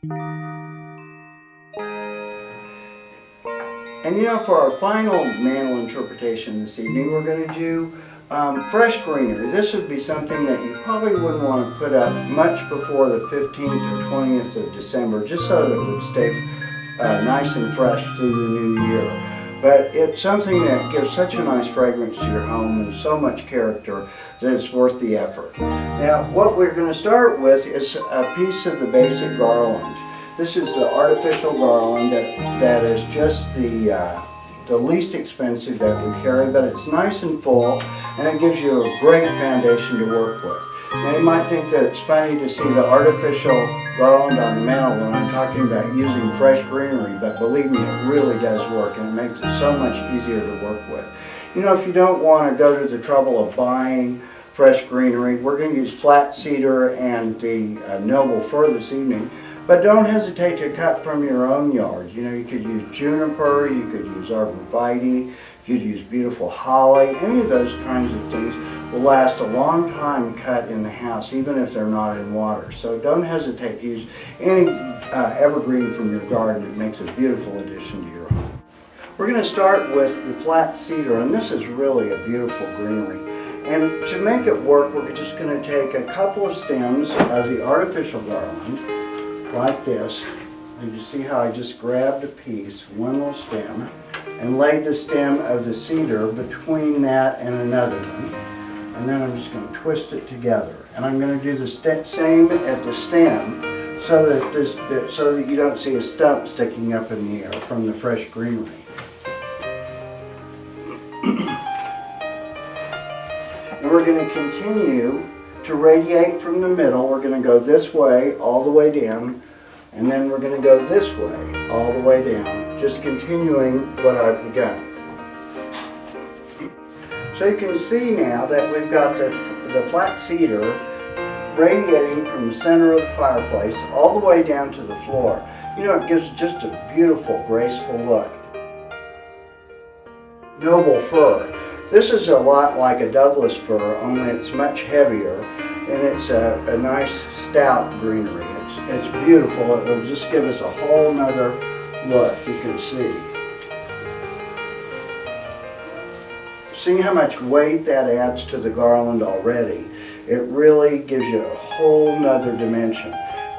And you know, for our final mantel interpretation this evening, we're going to do fresh greenery. This would be something that you probably wouldn't want to put up much before the 15th or 20th of December, just so that it would stay nice and fresh through the new year. But it's something that gives such a nice fragrance to your home and so much character that it's worth the effort. Now, what we're going to start with is a piece of the basic garland. This is the artificial garland that is just the least expensive that we carry, but it's nice and full, and it gives you a great foundation to work with. Now, you might think that it's funny to see the artificial garland on the mantel when I'm talking about using fresh greenery, but believe me, it really does work, and it makes it so much easier to work with. You know, if you don't want to go to the trouble of buying fresh greenery, we're going to use flat cedar and the noble fir this evening. But don't hesitate to cut from your own yard. You know, you could use juniper, you could use arborvitae, you could use beautiful holly. Any of those kinds of things will last a long time cut in the house, even if they're not in water. So don't hesitate to use any evergreen from your garden. It makes a beautiful addition to your home. We're going to start with the flat cedar, and this is really a beautiful greenery. And to make it work, we're just going to take a couple of stems of the artificial garland, like this. And you see how I just grabbed a piece, one little stem, and laid the stem of the cedar between that and another one. And then I'm just going to twist it together. And I'm going to do the same at the stem so that you don't see a stump sticking up in the air from the fresh greenery. And we're going to continue to radiate from the middle. We're going to go this way, all the way down, and then we're going to go this way, all the way down, just continuing what I've begun. So you can see now that we've got the flat cedar radiating from the center of the fireplace all the way down to the floor. You know, it gives just a beautiful, graceful look. Noble fir. This is a lot like a Douglas fir, only it's much heavier, and it's a nice stout greenery. It's beautiful. It will just give us a whole nother look, you can see. See how much weight that adds to the garland already. It really gives you a whole nother dimension.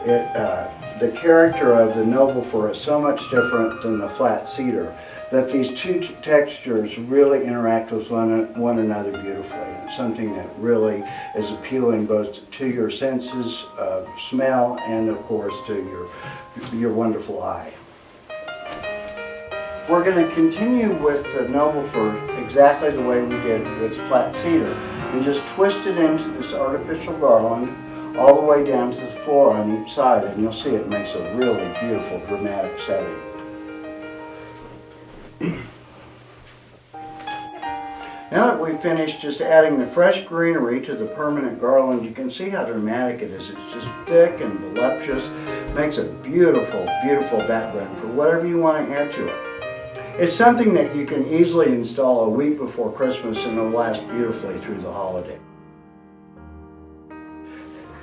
The character of the noble fir is so much different than the flat cedar that these two textures really interact with one another beautifully. It's something that really is appealing both to your senses of smell and, of course, to your wonderful eye. We're going to continue with the noble fir exactly the way we did with flat cedar, and just twist it into this artificial garland all the way down to the floor on each side, and you'll see it makes a really beautiful, dramatic setting. Now that we've finished just adding the fresh greenery to the permanent garland, you can see how dramatic it is. It's just thick and voluptuous. Makes a beautiful, beautiful background for whatever you want to add to it. It's something that you can easily install a week before Christmas, and it'll last beautifully through the holiday.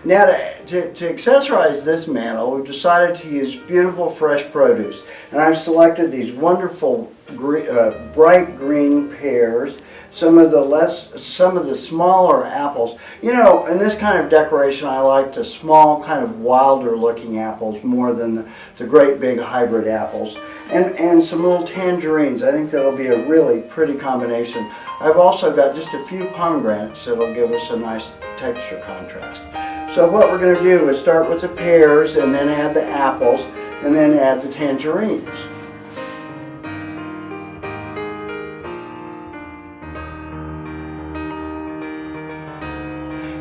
Now to accessorize this mantel, we've decided to use beautiful fresh produce. And I've selected these wonderful bright green pears, some of the smaller apples. You know, in this kind of decoration, I like the small, kind of wilder looking apples more than the great big hybrid apples. And some little tangerines. I think that'll be a really pretty combination. I've also got just a few pomegranates that'll give us a nice texture contrast. So what we're going to do is start with the pears, and then add the apples, and then add the tangerines.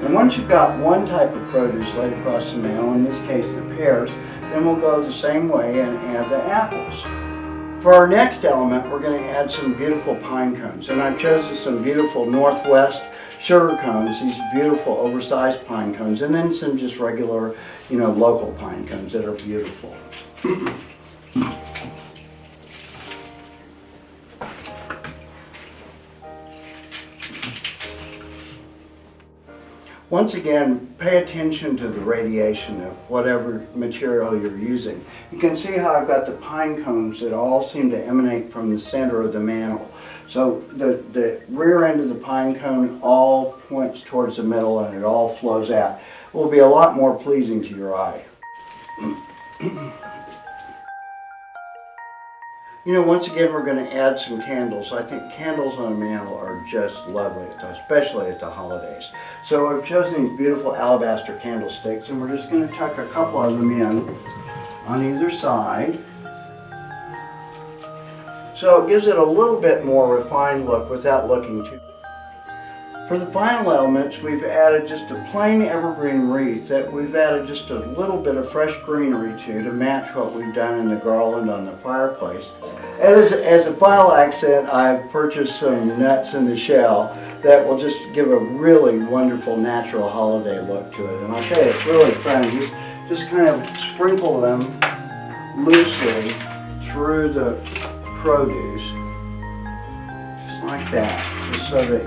And once you've got one type of produce laid across the mantel, in this case the pears, then we'll go the same way and add the apples. For our next element, we're going to add some beautiful pine cones, and I've chosen some beautiful Northwest sugar cones, these beautiful oversized pine cones, and then some just regular, you know, local pine cones that are beautiful. Once again, pay attention to the radiation of whatever material you're using. You can see how I've got the pine cones that all seem to emanate from the center of the mantel. So the rear end of the pine cone all points towards the middle and it all flows out. It will be a lot more pleasing to your eye. You know, once again, we're going to add some candles. I think candles on a mantel are just lovely, especially at the holidays. So I've chosen these beautiful alabaster candlesticks, and we're just going to tuck a couple of them in on either side. So it gives it a little bit more refined look without looking too. For the final elements, we've added just a plain evergreen wreath that we've added just a little bit of fresh greenery to match what we've done in the garland on the fireplace. As a final accent, I've purchased some nuts in the shell that will just give a really wonderful natural holiday look to it. And I'll tell you, it's really fun. Just kind of sprinkle them loosely through the produce, just like that, just so that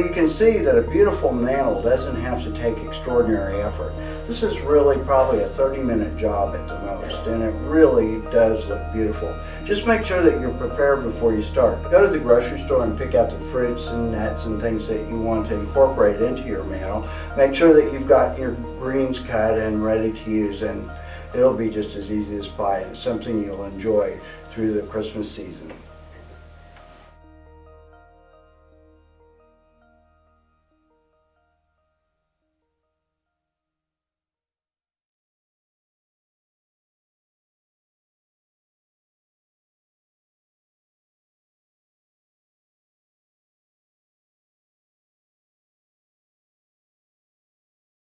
you can see that a beautiful mantel doesn't have to take extraordinary effort. This is really probably a 30-minute job at the most, and it really does look beautiful. Just make sure that you're prepared before you start. Go to the grocery store and pick out the fruits and nuts and things that you want to incorporate into your mantel. Make sure that you've got your greens cut and ready to use, and it'll be just as easy as pie. It's something you'll enjoy through the Christmas season.